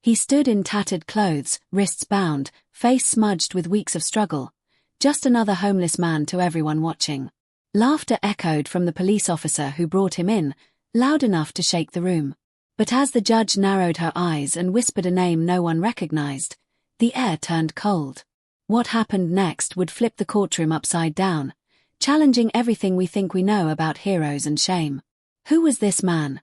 He stood in tattered clothes, wrists bound, face smudged with weeks of struggle. Just another homeless man to everyone watching. Laughter echoed from the police officer who brought him in, loud enough to shake the room. But as the judge narrowed her eyes and whispered a name no one recognized, the air turned cold. What happened next would flip the courtroom upside down, challenging everything we think we know about heroes and shame. Who was this man?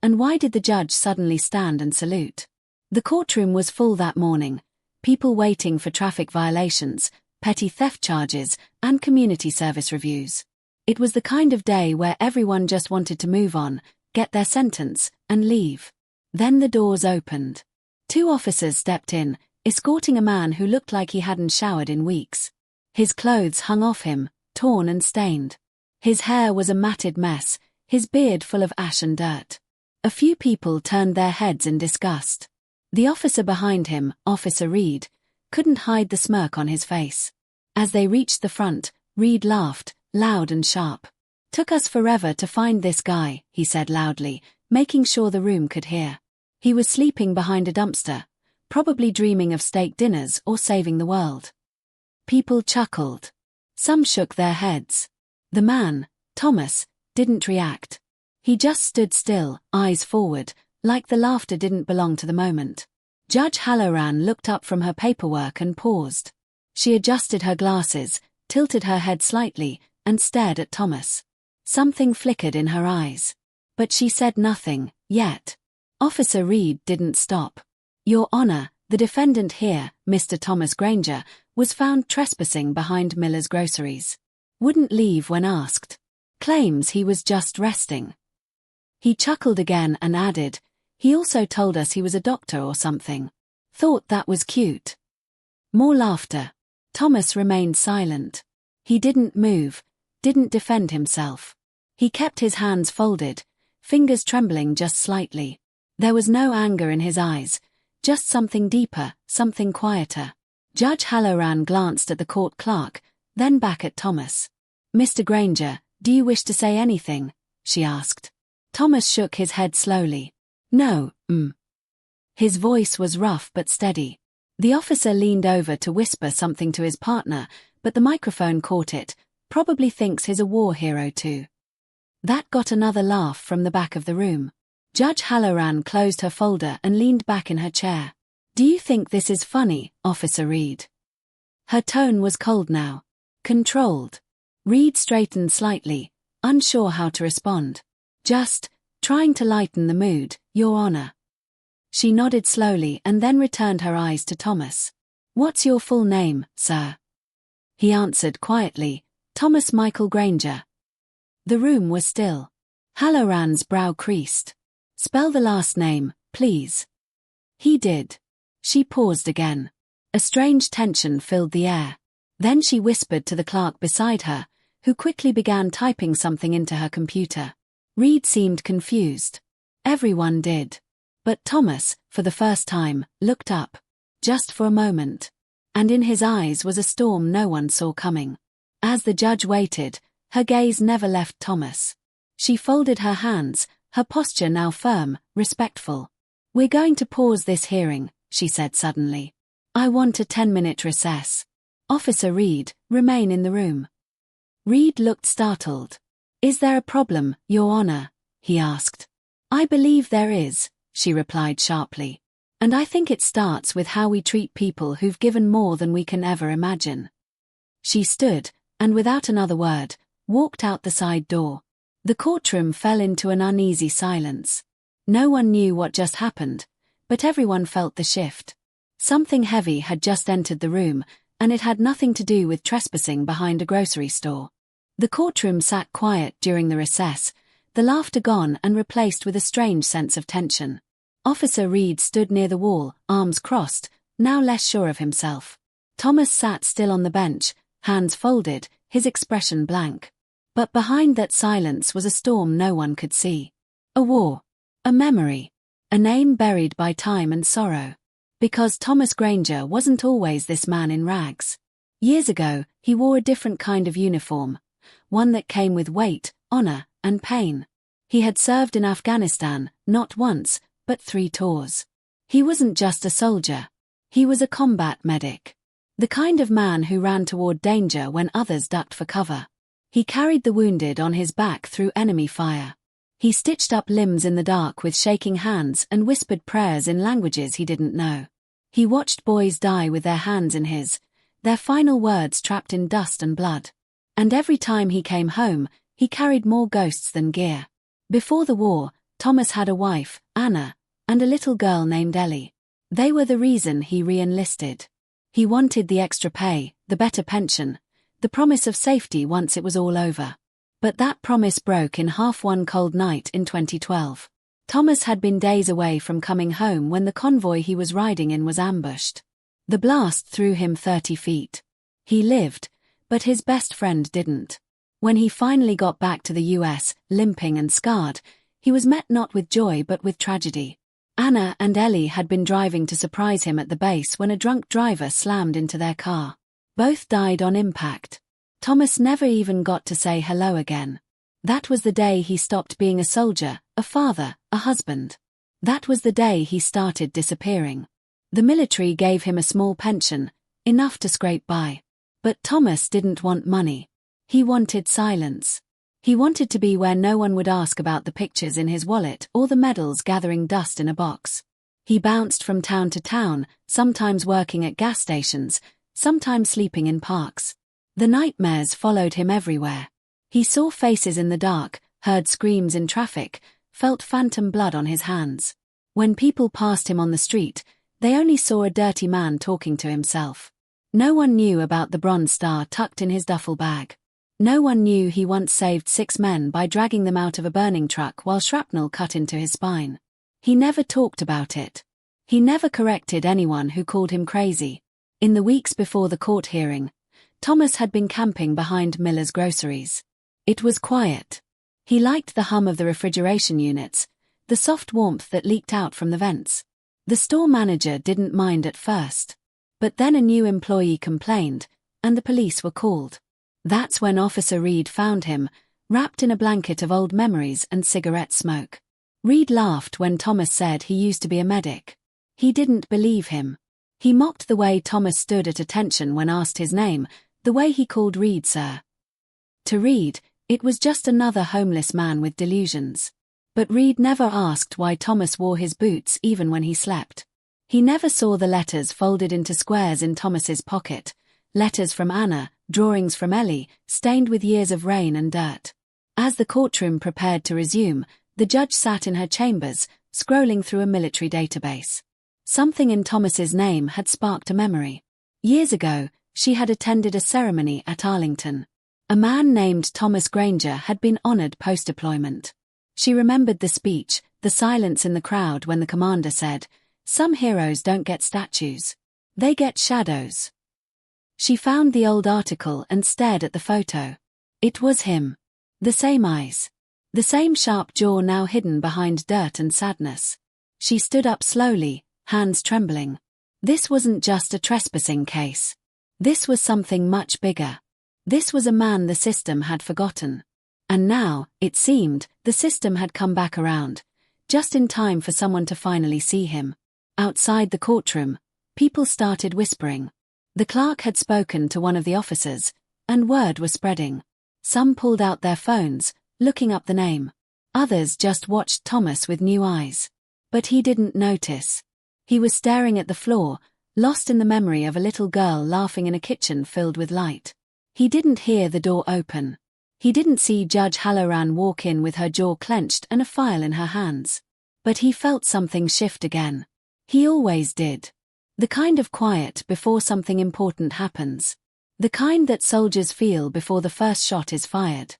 And why did the judge suddenly stand and salute? The courtroom was full that morning, people waiting for traffic violations, petty theft charges, and community service reviews. It was the kind of day where everyone just wanted to move on, get their sentence, and leave. Then the doors opened. 2 officers stepped in, escorting a man who looked like he hadn't showered in weeks. His clothes hung off him, torn and stained. His hair was a matted mess, his beard full of ash and dirt. A few people turned their heads in disgust. The officer behind him, Officer Reed, couldn't hide the smirk on his face. As they reached the front, Reed laughed, loud and sharp. "Took us forever to find this guy," he said loudly, making sure the room could hear. He was sleeping behind a dumpster, probably dreaming of steak dinners or saving the world. People chuckled. Some shook their heads. The man, Thomas, didn't react. He just stood still, eyes forward, like the laughter didn't belong to the moment. Judge Halloran looked up from her paperwork and paused. She adjusted her glasses, tilted her head slightly, and stared at Thomas. Something flickered in her eyes. But she said nothing, yet. Officer Reed didn't stop. "Your Honor, the defendant here, Mr. Thomas Granger, was found trespassing behind Miller's groceries. Wouldn't leave when asked. Claims he was just resting." He chuckled again and added, "He also told us he was a doctor or something. Thought that was cute." More laughter. Thomas remained silent. He didn't move, didn't defend himself. He kept his hands folded, fingers trembling just slightly. There was no anger in his eyes, just something deeper, something quieter. Judge Halloran glanced at the court clerk, then back at Thomas. "Mr. Granger, do you wish to say anything?" she asked. Thomas shook his head slowly. "No, His voice was rough but steady. The officer leaned over to whisper something to his partner, but the microphone caught it. "Probably thinks he's a war hero too." That got another laugh from the back of the room. Judge Halloran closed her folder and leaned back in her chair. "Do you think this is funny, Officer Reed?" Her tone was cold now. Controlled. Reed straightened slightly, unsure how to respond. "Just trying to lighten the mood, Your Honor." She nodded slowly and then returned her eyes to Thomas. "What's your full name, sir?" He answered quietly, "Thomas Michael Granger." The room was still. Halloran's brow creased. "Spell the last name, please." He did. She paused again. A strange tension filled the air. Then she whispered to the clerk beside her, who quickly began typing something into her computer. Reed seemed confused. Everyone did. But Thomas, for the first time, looked up. Just for a moment. And in his eyes was a storm no one saw coming. As the judge waited, her gaze never left Thomas. She folded her hands, her posture now firm, respectful. "We're going to pause this hearing," she said suddenly. "I want a 10-minute recess. Officer Reed, remain in the room." Reed looked startled. "Is there a problem, Your Honor?" he asked. "I believe there is," she replied sharply. "And I think it starts with how we treat people who've given more than we can ever imagine." She stood, and without another word, walked out the side door. The courtroom fell into an uneasy silence. No one knew what just happened, but everyone felt the shift. Something heavy had just entered the room, and it had nothing to do with trespassing behind a grocery store. The courtroom sat quiet during the recess, the laughter gone and replaced with a strange sense of tension. Officer Reed stood near the wall, arms crossed, now less sure of himself. Thomas sat still on the bench, hands folded, his expression blank. But behind that silence was a storm no one could see. A war. A memory. A name buried by time and sorrow. Because Thomas Granger wasn't always this man in rags. Years ago, he wore a different kind of uniform. One that came with weight, honor, and pain. He had served in Afghanistan, not once, but 3 tours. He wasn't just a soldier. He was a combat medic. The kind of man who ran toward danger when others ducked for cover. He carried the wounded on his back through enemy fire. He stitched up limbs in the dark with shaking hands and whispered prayers in languages he didn't know. He watched boys die with their hands in his, their final words trapped in dust and blood. And every time he came home, he carried more ghosts than gear. Before the war, Thomas had a wife, Anna, and a little girl named Ellie. They were the reason he re-enlisted. He wanted the extra pay, the better pension, the promise of safety once it was all over. But that promise broke in half one cold night in 2012. Thomas had been days away from coming home when the convoy he was riding in was ambushed. The blast threw him 30 feet. He lived, but his best friend didn't. When he finally got back to the US, limping and scarred, he was met not with joy but with tragedy. Anna and Ellie had been driving to surprise him at the base when a drunk driver slammed into their car. Both died on impact. Thomas never even got to say hello again. That was the day he stopped being a soldier, a father, a husband. That was the day he started disappearing. The military gave him a small pension, enough to scrape by. But Thomas didn't want money. He wanted silence. He wanted to be where no one would ask about the pictures in his wallet or the medals gathering dust in a box. He bounced from town to town, sometimes working at gas stations, sometimes sleeping in parks. The nightmares followed him everywhere. He saw faces in the dark, heard screams in traffic, felt phantom blood on his hands. When people passed him on the street, they only saw a dirty man talking to himself. No one knew about the Bronze Star tucked in his duffel bag. No one knew he once saved 6 men by dragging them out of a burning truck while shrapnel cut into his spine. He never talked about it. He never corrected anyone who called him crazy. In the weeks before the court hearing, Thomas had been camping behind Miller's Groceries. It was quiet. He liked the hum of the refrigeration units, the soft warmth that leaked out from the vents. The store manager didn't mind at first. But then a new employee complained, and the police were called. That's when Officer Reed found him, wrapped in a blanket of old memories and cigarette smoke. Reed laughed when Thomas said he used to be a medic. He didn't believe him. He mocked the way Thomas stood at attention when asked his name, the way he called Reed sir. To Reed, it was just another homeless man with delusions. But Reed never asked why Thomas wore his boots even when he slept. He never saw the letters folded into squares in Thomas's pocket, letters from Anna, drawings from Ellie, stained with years of rain and dirt. As the courtroom prepared to resume, the judge sat in her chambers, scrolling through a military database. Something in Thomas's name had sparked a memory. Years ago, she had attended a ceremony at Arlington. A man named Thomas Granger had been honored post-deployment. She remembered the speech, the silence in the crowd when the commander said, "Some heroes don't get statues. They get shadows." She found the old article and stared at the photo. It was him. The same eyes. The same sharp jaw now hidden behind dirt and sadness. She stood up slowly, hands trembling. This wasn't just a trespassing case. This was something much bigger. This was a man the system had forgotten. And now, it seemed, the system had come back around, just in time for someone to finally see him. Outside the courtroom, people started whispering. The clerk had spoken to one of the officers, and word was spreading. Some pulled out their phones, looking up the name. Others just watched Thomas with new eyes. But he didn't notice. He was staring at the floor, lost in the memory of a little girl laughing in a kitchen filled with light. He didn't hear the door open. He didn't see Judge Halloran walk in with her jaw clenched and a file in her hands. But he felt something shift again. He always did. The kind of quiet before something important happens. The kind that soldiers feel before the first shot is fired.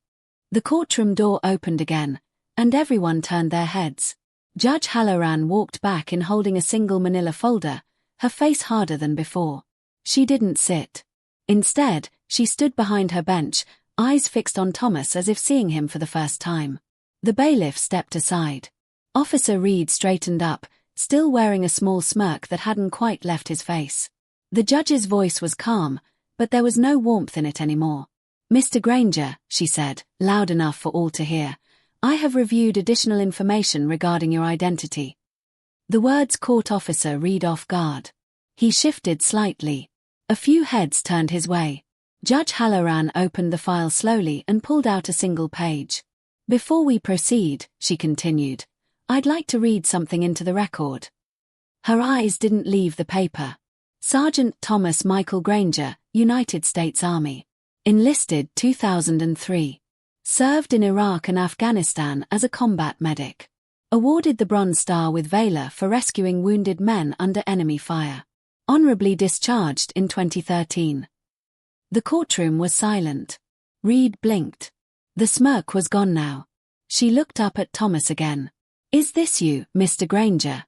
The courtroom door opened again, and everyone turned their heads. Judge Halloran walked back in holding a single manila folder, her face harder than before. She didn't sit. Instead, she stood behind her bench, eyes fixed on Thomas as if seeing him for the first time. The bailiff stepped aside. Officer Reed straightened up, still wearing a small smirk that hadn't quite left his face. The judge's voice was calm, but there was no warmth in it anymore. "Mr. Granger," she said, loud enough for all to hear, "I have reviewed additional information regarding your identity. The words court officer Reed off guard. He shifted slightly. A few heads turned his way. Judge Halloran opened the file slowly and pulled out a single page. Before we proceed, she continued, I'd like to read something into the record. Her eyes didn't leave the paper. Sergeant Thomas Michael Granger, United States Army. Enlisted 2003. Served in Iraq and Afghanistan as a combat medic. Awarded the Bronze Star with Valor for rescuing wounded men under enemy fire. Honorably discharged in 2013. The courtroom was silent. Reed blinked. The smirk was gone now. She looked up at Thomas again. Is this you, Mr. Granger?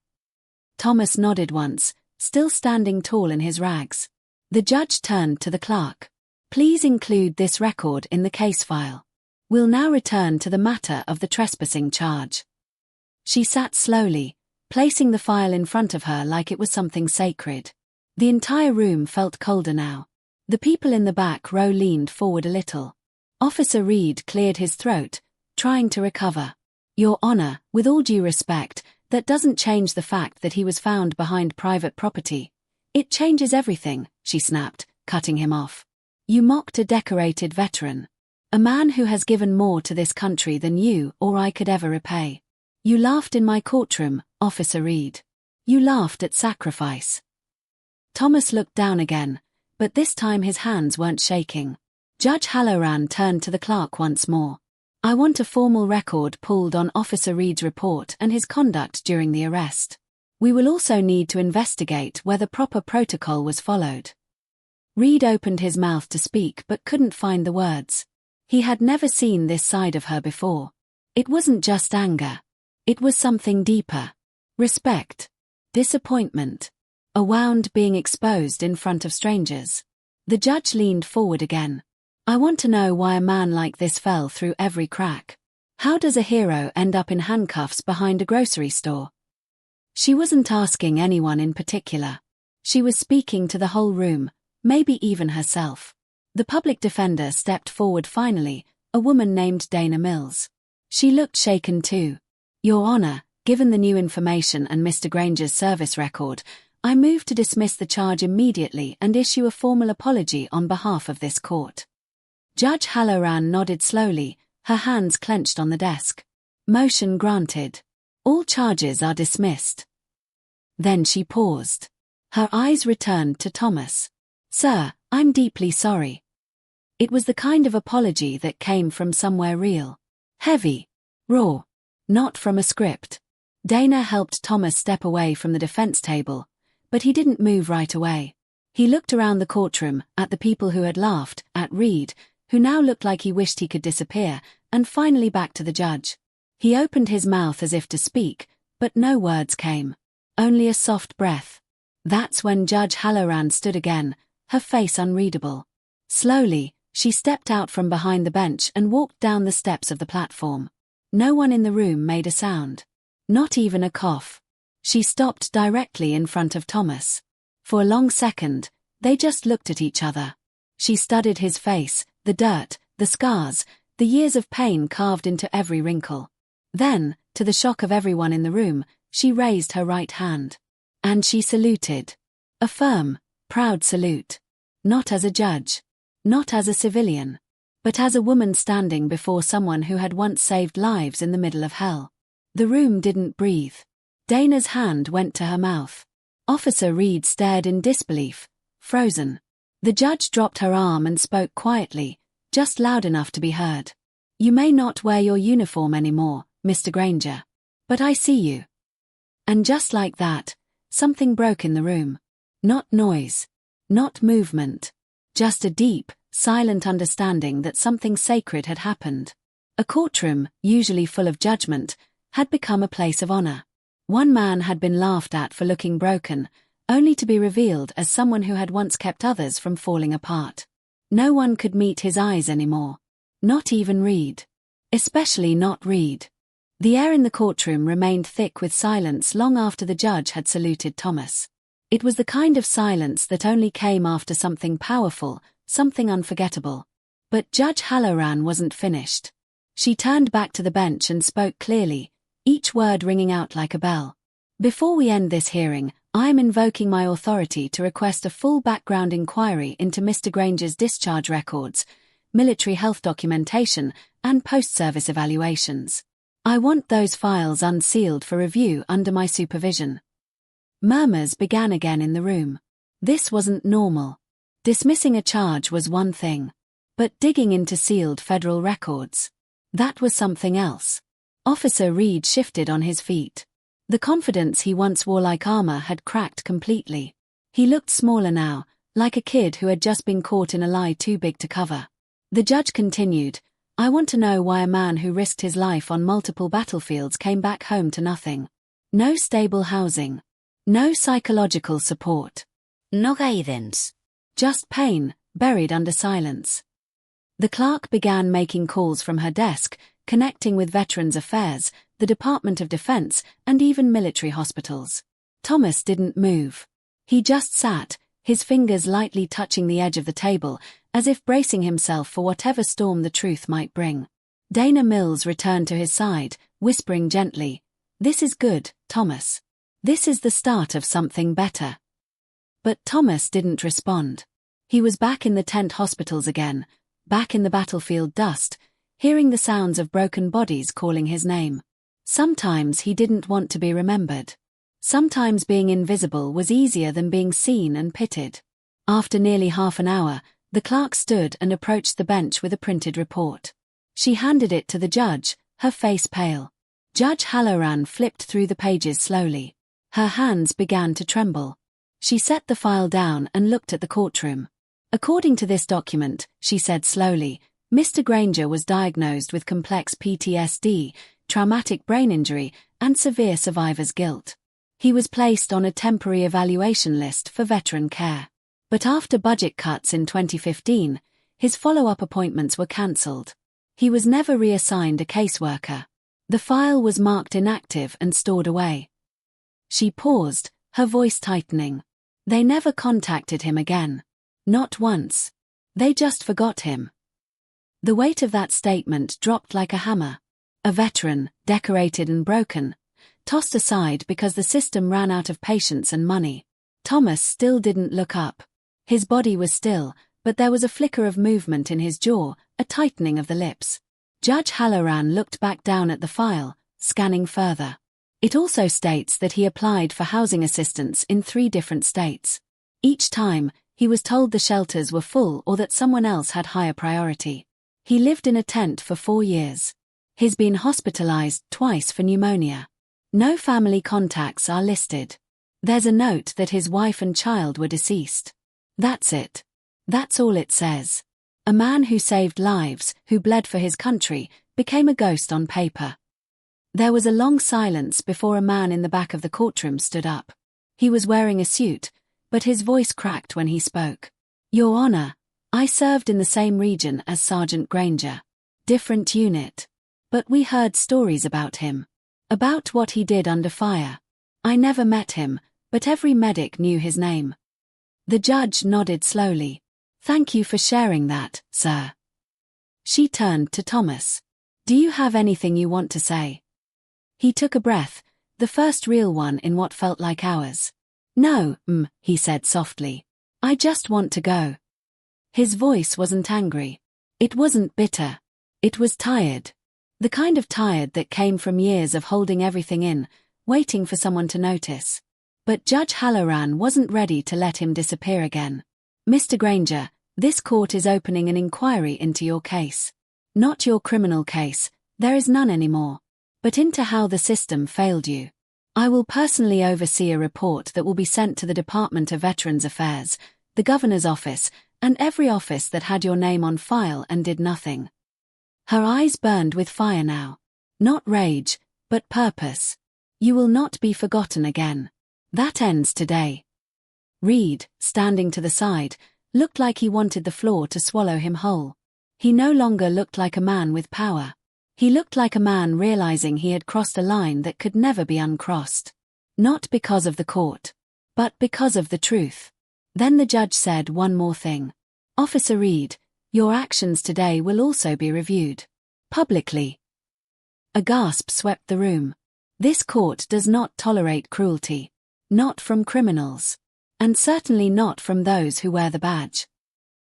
Thomas nodded once, still standing tall in his rags. The judge turned to the clerk. Please include this record in the case file. We'll now return to the matter of the trespassing charge. She sat slowly, placing the file in front of her like it was something sacred. The entire room felt colder now. The people in the back row leaned forward a little. Officer Reed cleared his throat, trying to recover. Your Honor, with all due respect, that doesn't change the fact that he was found behind private property. It changes everything, she snapped, cutting him off. You mocked a decorated veteran. A man who has given more to this country than you or I could ever repay. You laughed in my courtroom, Officer Reed. You laughed at sacrifice. Thomas looked down again, but this time his hands weren't shaking. Judge Halloran turned to the clerk once more. I want a formal record pulled on Officer Reed's report and his conduct during the arrest. We will also need to investigate whether proper protocol was followed. Reed opened his mouth to speak but couldn't find the words. He had never seen this side of her before. It wasn't just anger. It was something deeper. Respect. Disappointment. A wound being exposed in front of strangers. The judge leaned forward again. I want to know why a man like this fell through every crack. How does a hero end up in handcuffs behind a grocery store? She wasn't asking anyone in particular. She was speaking to the whole room, maybe even herself. The public defender stepped forward finally, a woman named Dana Mills. She looked shaken too. Your Honor, given the new information and Mr. Granger's service record, I move to dismiss the charge immediately and issue a formal apology on behalf of this court. Judge Halloran nodded slowly, her hands clenched on the desk. Motion granted. All charges are dismissed. Then she paused. Her eyes returned to Thomas. Sir, I'm deeply sorry. It was the kind of apology that came from somewhere real. Heavy. Raw. Not from a script. Dana helped Thomas step away from the defense table, but he didn't move right away. He looked around the courtroom, at the people who had laughed, at Reed, who now looked like he wished he could disappear, and finally back to the judge. He opened his mouth as if to speak, but no words came. Only a soft breath. That's when Judge Halloran stood again, her face unreadable. Slowly, she stepped out from behind the bench and walked down the steps of the platform. No one in the room made a sound. Not even a cough. She stopped directly in front of Thomas. For a long second, they just looked at each other. She studied his face, the dirt, the scars, the years of pain carved into every wrinkle. Then, to the shock of everyone in the room, she raised her right hand. And she saluted. A firm, proud salute. Not as a judge. Not as a civilian. But as a woman standing before someone who had once saved lives in the middle of hell. The room didn't breathe. Dana's hand went to her mouth. Officer Reed stared in disbelief, frozen. The judge dropped her arm and spoke quietly, just loud enough to be heard. You may not wear your uniform anymore, Mr. Granger. But I see you. And just like that, something broke in the room. Not noise. Not movement. Just a deep, silent understanding that something sacred had happened. A courtroom, usually full of judgment, had become a place of honor. One man had been laughed at for looking broken, only to be revealed as someone who had once kept others from falling apart. No one could meet his eyes anymore. Not even Reed. Especially not Reed. The air in the courtroom remained thick with silence long after the judge had saluted Thomas. It was the kind of silence that only came after something powerful, something unforgettable. But Judge Halloran wasn't finished. She turned back to the bench and spoke clearly, each word ringing out like a bell. Before we end this hearing, I am invoking my authority to request a full background inquiry into Mr. Granger's discharge records, military health documentation, and post-service evaluations. I want those files unsealed for review under my supervision. Murmurs began again in the room. This wasn't normal. Dismissing a charge was one thing. But digging into sealed federal records, that was something else. Officer Reed shifted on his feet. The confidence he once wore like armor had cracked completely. He looked smaller now, like a kid who had just been caught in a lie too big to cover. The judge continued, I want to know why a man who risked his life on multiple battlefields came back home to nothing. No stable housing. No psychological support. No guidance. Just pain, buried under silence. The clerk began making calls from her desk, connecting with Veterans Affairs, the Department of Defense, and even military hospitals. Thomas didn't move. He just sat, his fingers lightly touching the edge of the table, as if bracing himself for whatever storm the truth might bring. Dana Mills returned to his side, whispering gently, This is good, Thomas. This is the start of something better. But Thomas didn't respond. He was back in the tent hospitals again, back in the battlefield dust, hearing the sounds of broken bodies calling his name. Sometimes he didn't want to be remembered. Sometimes being invisible was easier than being seen and pitied. After nearly half an hour, the clerk stood and approached the bench with a printed report. She handed it to the judge, her face pale. Judge Halloran flipped through the pages slowly. Her hands began to tremble. She set the file down and looked at the courtroom. According to this document, she said slowly, Mr. Granger was diagnosed with complex PTSD, traumatic brain injury, and severe survivor's guilt. He was placed on a temporary evaluation list for veteran care. But after budget cuts in 2015, his follow-up appointments were cancelled. He was never reassigned a caseworker. The file was marked inactive and stored away. She paused, her voice tightening. They never contacted him again. Not once. They just forgot him. The weight of that statement dropped like a hammer. A veteran, decorated and broken, tossed aside because the system ran out of patience and money. Thomas still didn't look up. His body was still, but there was a flicker of movement in his jaw, a tightening of the lips. Judge Halloran looked back down at the file, scanning further. It also states that he applied for housing assistance in 3 different states. Each time, he was told the shelters were full or that someone else had higher priority. He lived in a tent for 4 years. He's been hospitalized twice for pneumonia. No family contacts are listed. There's a note that his wife and child were deceased. That's it. That's all it says. A man who saved lives, who bled for his country, became a ghost on paper. There was a long silence before a man in the back of the courtroom stood up. He was wearing a suit, but his voice cracked when he spoke. Your Honor, I served in the same region as Sergeant Granger. Different unit. But we heard stories about him. About what he did under fire. I never met him, but every medic knew his name. The judge nodded slowly. Thank you for sharing that, sir. She turned to Thomas. Do you have anything you want to say? He took a breath, the first real one in what felt like hours. No, he said softly. I just want to go. His voice wasn't angry. It wasn't bitter. It was tired. The kind of tired that came from years of holding everything in, waiting for someone to notice. But Judge Halloran wasn't ready to let him disappear again. Mr. Granger, this court is opening an inquiry into your case. Not your criminal case, there is none anymore. But into how the system failed you. I will personally oversee a report that will be sent to the Department of Veterans Affairs, the Governor's office, and every office that had your name on file and did nothing. Her eyes burned with fire now. Not rage, but purpose. You will not be forgotten again. That ends today. Reed, standing to the side, looked like he wanted the floor to swallow him whole. He no longer looked like a man with power. He looked like a man realizing he had crossed a line that could never be uncrossed. Not because of the court, but because of the truth. Then the judge said one more thing. Officer Reed, your actions today will also be reviewed. Publicly. A gasp swept the room. This court does not tolerate cruelty. Not from criminals. And certainly not from those who wear the badge.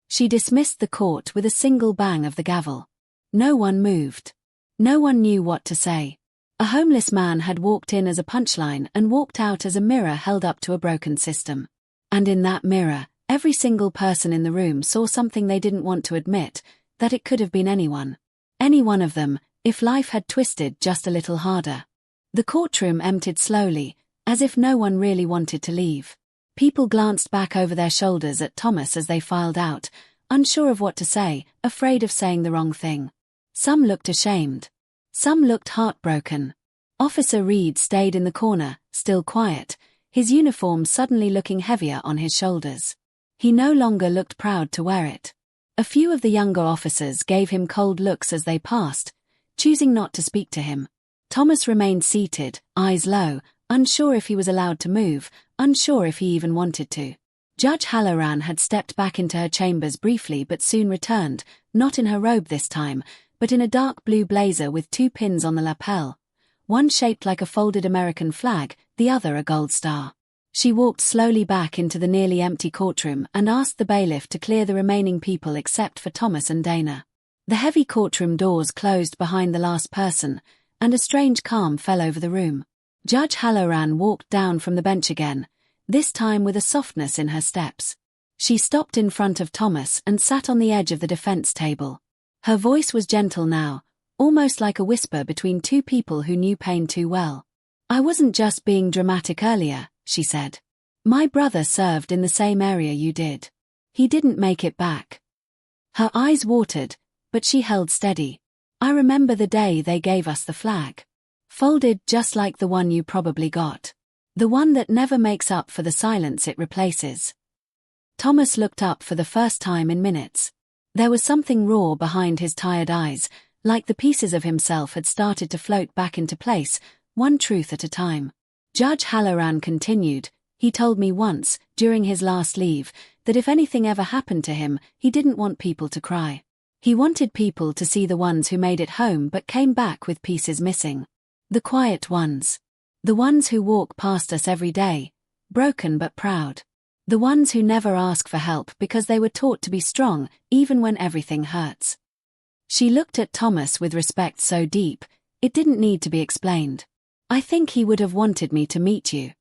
She dismissed the court with a single bang of the gavel. No one moved. No one knew what to say. A homeless man had walked in as a punchline and walked out as a mirror held up to a broken system. And in that mirror, every single person in the room saw something they didn't want to admit, that it could have been anyone. Any one of them, if life had twisted just a little harder. The courtroom emptied slowly, as if no one really wanted to leave. People glanced back over their shoulders at Thomas as they filed out, unsure of what to say, afraid of saying the wrong thing. Some looked ashamed. Some looked heartbroken. Officer Reed stayed in the corner, still quiet, his uniform suddenly looking heavier on his shoulders. He no longer looked proud to wear it. A few of the younger officers gave him cold looks as they passed, choosing not to speak to him. Thomas remained seated, eyes low, unsure if he was allowed to move, unsure if he even wanted to. Judge Halloran had stepped back into her chambers briefly but soon returned, not in her robe this time, but in a dark blue blazer with 2 pins on the lapel, one shaped like a folded American flag, the other a gold star. She walked slowly back into the nearly empty courtroom and asked the bailiff to clear the remaining people except for Thomas and Dana. The heavy courtroom doors closed behind the last person, and a strange calm fell over the room. Judge Halloran walked down from the bench again, this time with a softness in her steps. She stopped in front of Thomas and sat on the edge of the defense table. Her voice was gentle now, almost like a whisper between 2 people who knew pain too well. "I wasn't just being dramatic earlier," she said. "My brother served in the same area you did. He didn't make it back." Her eyes watered, but she held steady. "I remember the day they gave us the flag. Folded just like the one you probably got. The one that never makes up for the silence it replaces." Thomas looked up for the first time in minutes. There was something raw behind his tired eyes, like the pieces of himself had started to float back into place, one truth at a time. Judge Halloran continued, "He told me once, during his last leave, that if anything ever happened to him, he didn't want people to cry. He wanted people to see the ones who made it home but came back with pieces missing. The quiet ones. The ones who walk past us every day, broken but proud. The ones who never ask for help because they were taught to be strong, even when everything hurts." She looked at Thomas with respect so deep, it didn't need to be explained. "I think he would have wanted me to meet you."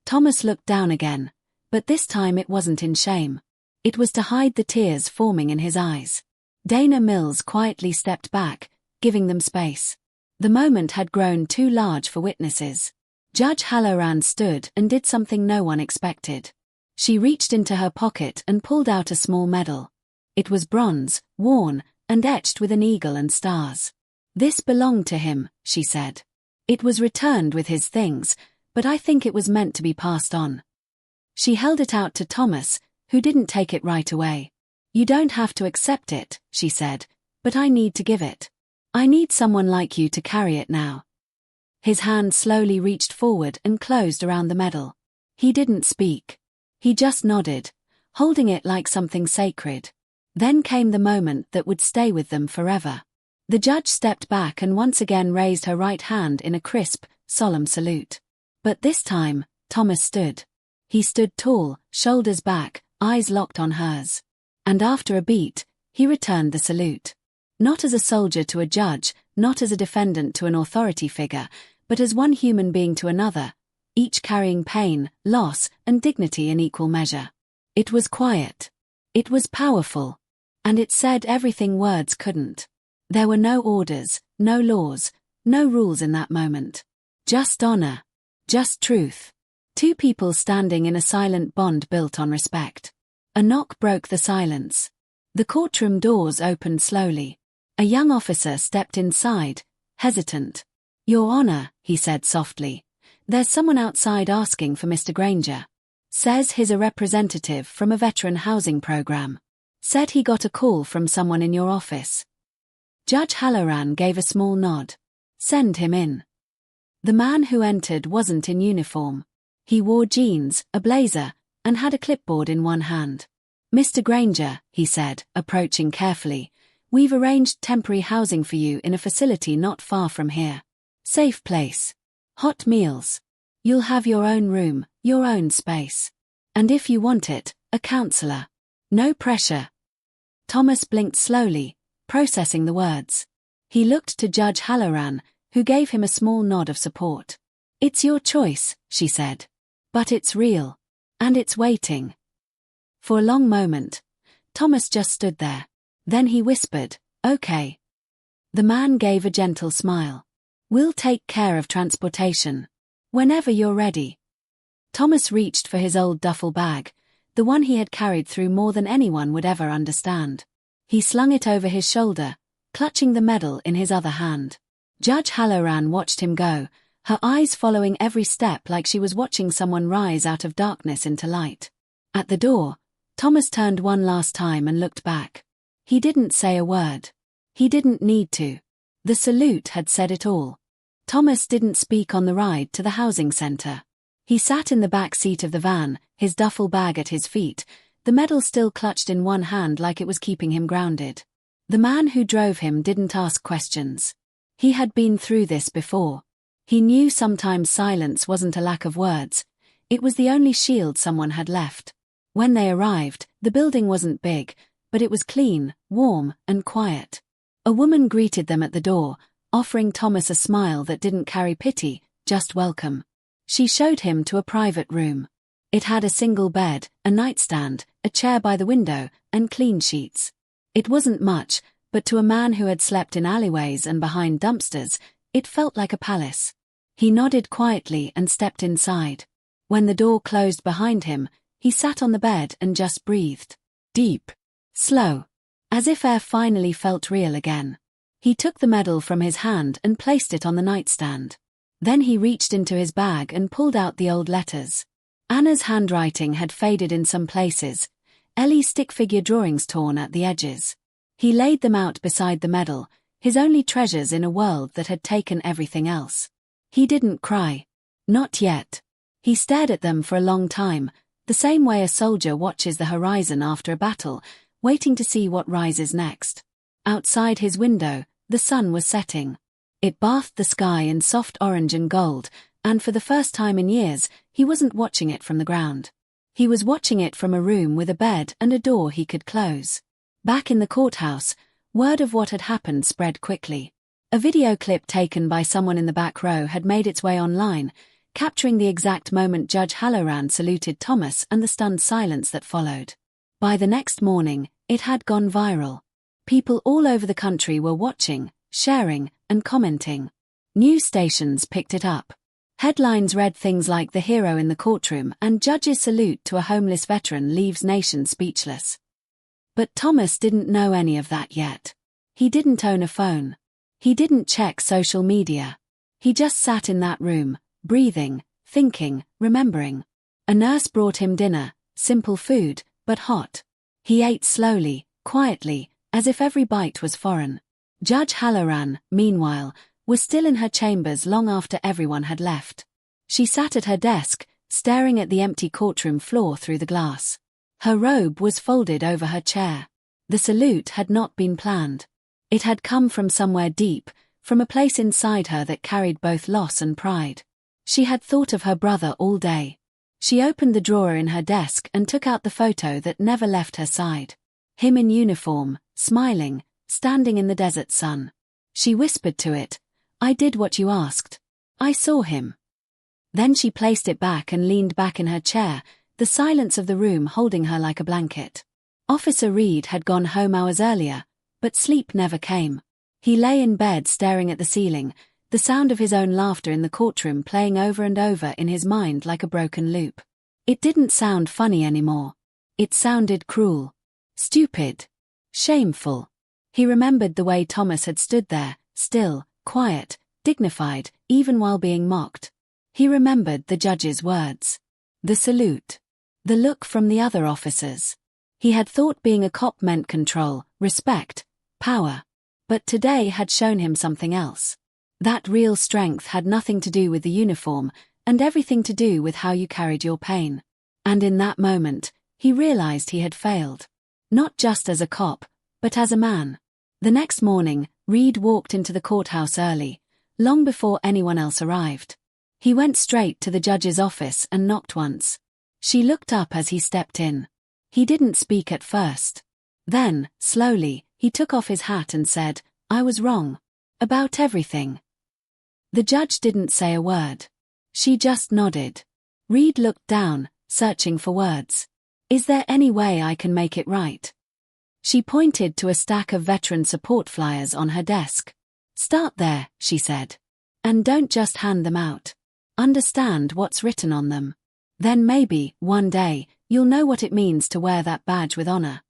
Thomas looked down again, but this time it wasn't in shame. It was to hide the tears forming in his eyes. Dana Mills quietly stepped back, giving them space. The moment had grown too large for witnesses. Judge Halloran stood and did something no one expected. She reached into her pocket and pulled out a small medal. It was bronze, worn, and etched with an eagle and stars. "This belonged to him," she said. "It was returned with his things, but I think it was meant to be passed on." She held it out to Thomas, who didn't take it right away. "You don't have to accept it," she said, "but I need to give it. I need someone like you to carry it now." His hand slowly reached forward and closed around the medal. He didn't speak. He just nodded, holding it like something sacred. Then came the moment that would stay with them forever. The judge stepped back and once again raised her right hand in a crisp, solemn salute. But this time, Thomas stood. He stood tall, shoulders back, eyes locked on hers. And after a beat, he returned the salute. Not as a soldier to a judge, not as a defendant to an authority figure, but as one human being to another, each carrying pain, loss, and dignity in equal measure. It was quiet. It was powerful. And it said everything words couldn't. There were no orders, no laws, no rules in that moment. Just honor. Just truth. 2 people standing in a silent bond built on respect. A knock broke the silence. The courtroom doors opened slowly. A young officer stepped inside, hesitant. "Your Honor," he said softly, "there's someone outside asking for Mr. Granger. Says he's a representative from a veteran housing program. Said he got a call from someone in your office." Judge Halloran gave a small nod. "Send him in." The man who entered wasn't in uniform. He wore jeans, a blazer, and had a clipboard in one hand. "Mr. Granger," he said, approaching carefully, "we've arranged temporary housing for you in a facility not far from here. Safe place. Hot meals. You'll have your own room, your own space. And if you want it, a counselor. No pressure. Thomas blinked slowly, processing the words. He looked to Judge Halloran, who gave him a small nod of support. It's your choice, she said. But it's real. And it's waiting. For a long moment, Thomas just stood there. Then he whispered, "Okay." The man gave a gentle smile. "We'll take care of transportation. Whenever you're ready." Thomas reached for his old duffel bag, the one he had carried through more than anyone would ever understand. He slung it over his shoulder, clutching the medal in his other hand. Judge Halloran watched him go, her eyes following every step like she was watching someone rise out of darkness into light. At the door, Thomas turned one last time and looked back. He didn't say a word. He didn't need to. The salute had said it all. Thomas didn't speak on the ride to the housing center. He sat in the back seat of the van, his duffel bag at his feet, the medal still clutched in one hand like it was keeping him grounded. The man who drove him didn't ask questions. He had been through this before. He knew sometimes silence wasn't a lack of words, it was the only shield someone had left. When they arrived, the building wasn't big, but it was clean, warm, and quiet. A woman greeted them at the door, offering Thomas a smile that didn't carry pity, just welcome. She showed him to a private room. It had a single bed, a nightstand, a chair by the window, and clean sheets. It wasn't much, but to a man who had slept in alleyways and behind dumpsters, it felt like a palace. He nodded quietly and stepped inside. When the door closed behind him, he sat on the bed and just breathed. Deep. Slow. As if air finally felt real again. He took the medal from his hand and placed it on the nightstand. Then he reached into his bag and pulled out the old letters. Anna's handwriting had faded in some places, Ellie's stick figure drawings torn at the edges. He laid them out beside the medal, his only treasures in a world that had taken everything else. He didn't cry. Not yet. He stared at them for a long time, the same way a soldier watches the horizon after a battle, waiting to see what rises next. Outside his window, the sun was setting. It bathed the sky in soft orange and gold, and for the first time in years, he wasn't watching it from the ground. He was watching it from a room with a bed and a door he could close. Back in the courthouse, word of what had happened spread quickly. A video clip taken by someone in the back row had made its way online, capturing the exact moment Judge Halloran saluted Thomas and the stunned silence that followed. By the next morning, it had gone viral. People all over the country were watching, sharing, and commenting. News stations picked it up. Headlines read things like "The hero in the courtroom" and "Judge's salute to a homeless veteran leaves nation speechless." But Thomas didn't know any of that yet. He didn't own a phone. He didn't check social media. He just sat in that room, breathing, thinking, remembering. A nurse brought him dinner, simple food, but hot. He ate slowly, quietly, as if every bite was foreign. Judge Halloran, meanwhile, was still in her chambers long after everyone had left. She sat at her desk, staring at the empty courtroom floor through the glass. Her robe was folded over her chair. The salute had not been planned. It had come from somewhere deep, from a place inside her that carried both loss and pride. She had thought of her brother all day. She opened the drawer in her desk and took out the photo that never left her side. Him in uniform, smiling, standing in the desert sun. She whispered to it, "I did what you asked. I saw him." Then she placed it back and leaned back in her chair, the silence of the room holding her like a blanket. Officer Reed had gone home hours earlier, but sleep never came. He lay in bed staring at the ceiling, the sound of his own laughter in the courtroom playing over and over in his mind like a broken loop. It didn't sound funny anymore. It sounded cruel. Stupid. Shameful. He remembered the way Thomas had stood there, still, quiet, dignified, even while being mocked. He remembered the judge's words. The salute. The look from the other officers. He had thought being a cop meant control, respect, power. But today had shown him something else. That real strength had nothing to do with the uniform, and everything to do with how you carried your pain. And in that moment, he realized he had failed. Not just as a cop, but as a man. The next morning, Reed walked into the courthouse early, long before anyone else arrived. He went straight to the judge's office and knocked once. She looked up as he stepped in. He didn't speak at first. Then, slowly, he took off his hat and said, "I was wrong. About everything." The judge didn't say a word. She just nodded. Reed looked down, searching for words. "Is there any way I can make it right?" She pointed to a stack of veteran support flyers on her desk. "Start there," she said. "And don't just hand them out. Understand what's written on them. Then maybe, one day, you'll know what it means to wear that badge with honor."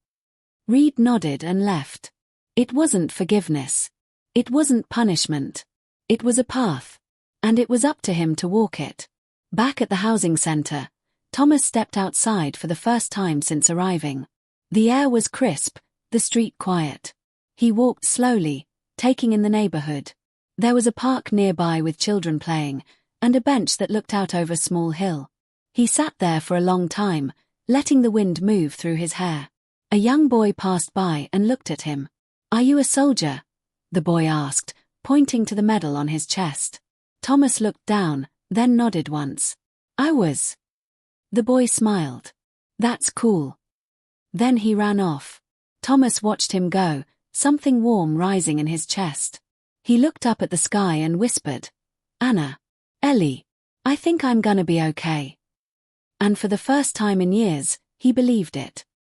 Reed nodded and left. It wasn't forgiveness. It wasn't punishment. It was a path. And it was up to him to walk it. Back at the housing center, Thomas stepped outside for the first time since arriving. The air was crisp, the street quiet. He walked slowly, taking in the neighborhood. There was a park nearby with children playing, and a bench that looked out over a small hill. He sat there for a long time, letting the wind move through his hair. A young boy passed by and looked at him. "Are you a soldier?" the boy asked, pointing to the medal on his chest. Thomas looked down, then nodded once. "I was." The boy smiled. "That's cool." Then he ran off. Thomas watched him go, something warm rising in his chest. He looked up at the sky and whispered, "Anna. Ellie. I think I'm gonna be okay." And for the first time in years, he believed it.